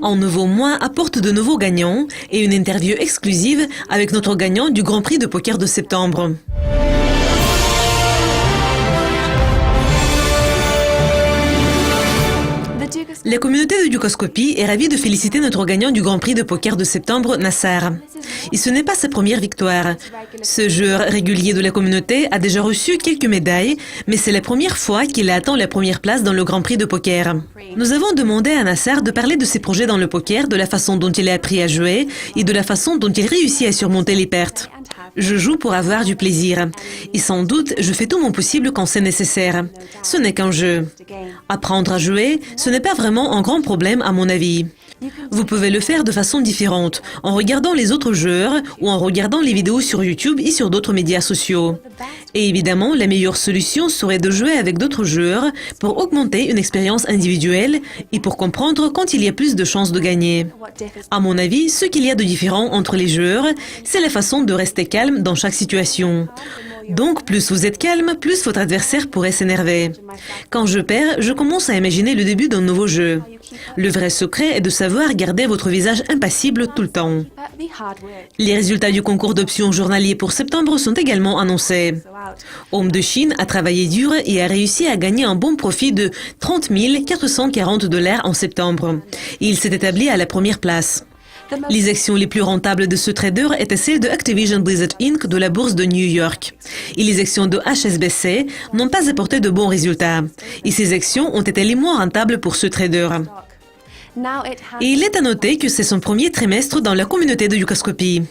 Un nouveau mois apporte de nouveaux gagnants et une interview exclusive avec notre gagnant du Grand Prix de poker de septembre. La communauté de Dukascopy est ravie de féliciter notre gagnant du Grand Prix de poker de septembre, Nassar. Et ce n'est pas sa première victoire. Ce joueur régulier de la communauté a déjà reçu quelques médailles, mais c'est la première fois qu'il atteint la première place dans le Grand Prix de poker. Nous avons demandé à Nassar de parler de ses projets dans le poker, de la façon dont il a appris à jouer et de la façon dont il réussit à surmonter les pertes. Je joue pour avoir du plaisir. Et sans doute, je fais tout mon possible quand c'est nécessaire. Ce n'est qu'un jeu. Apprendre à jouer, ce n'est pas vraiment un grand problème à mon avis. Vous pouvez le faire de façon différente, en regardant les autres joueurs ou en regardant les vidéos sur YouTube et sur d'autres médias sociaux. Et évidemment, la meilleure solution serait de jouer avec d'autres joueurs pour augmenter une expérience individuelle et pour comprendre quand il y a plus de chances de gagner. À mon avis, ce qu'il y a de différent entre les joueurs, c'est la façon de rester calme dans chaque situation. Donc, plus vous êtes calme, plus votre adversaire pourrait s'énerver. Quand je perds, je commence à imaginer le début d'un nouveau jeu. Le vrai secret est de savoir garder votre visage impassible tout le temps. Les résultats du concours d'options journalier pour septembre sont également annoncés. Homme de Chine a travaillé dur et a réussi à gagner un bon profit de 30 440 $ en septembre. Il s'est établi à la première place. Les actions les plus rentables de ce trader étaient celles de Activision Blizzard Inc. de la bourse de New York. Et les actions de HSBC n'ont pas apporté de bons résultats. Et ces actions ont été les moins rentables pour ce trader. Et il est à noter que c'est son premier trimestre dans la communauté de Dukascopy.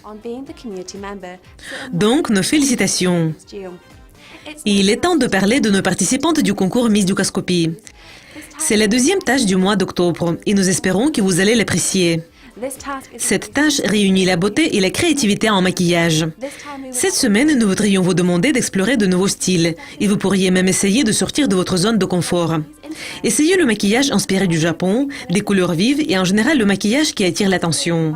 Donc, nos félicitations. Et il est temps de parler de nos participantes du concours Miss Dukascopy. C'est la deuxième tâche du mois d'octobre et nous espérons que vous allez l'apprécier. Cette tâche réunit la beauté et la créativité en maquillage. Cette semaine, nous voudrions vous demander d'explorer de nouveaux styles et vous pourriez même essayer de sortir de votre zone de confort. Essayez le maquillage inspiré du Japon, des couleurs vives et en général le maquillage qui attire l'attention.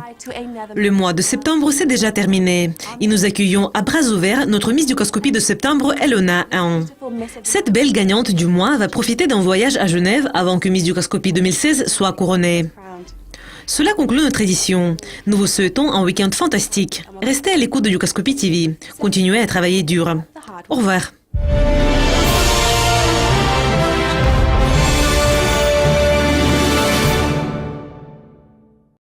Le mois de septembre s'est déjà terminé et nous accueillons à bras ouverts notre Miss Dukascopy de septembre, Elona 1. Cette belle gagnante du mois va profiter d'un voyage à Genève avant que Miss Dukascopy 2016 soit couronnée. Cela conclut notre édition. Nous vous souhaitons un week-end fantastique. Restez à l'écoute de Dukascopy TV. Continuez à travailler dur. Au revoir.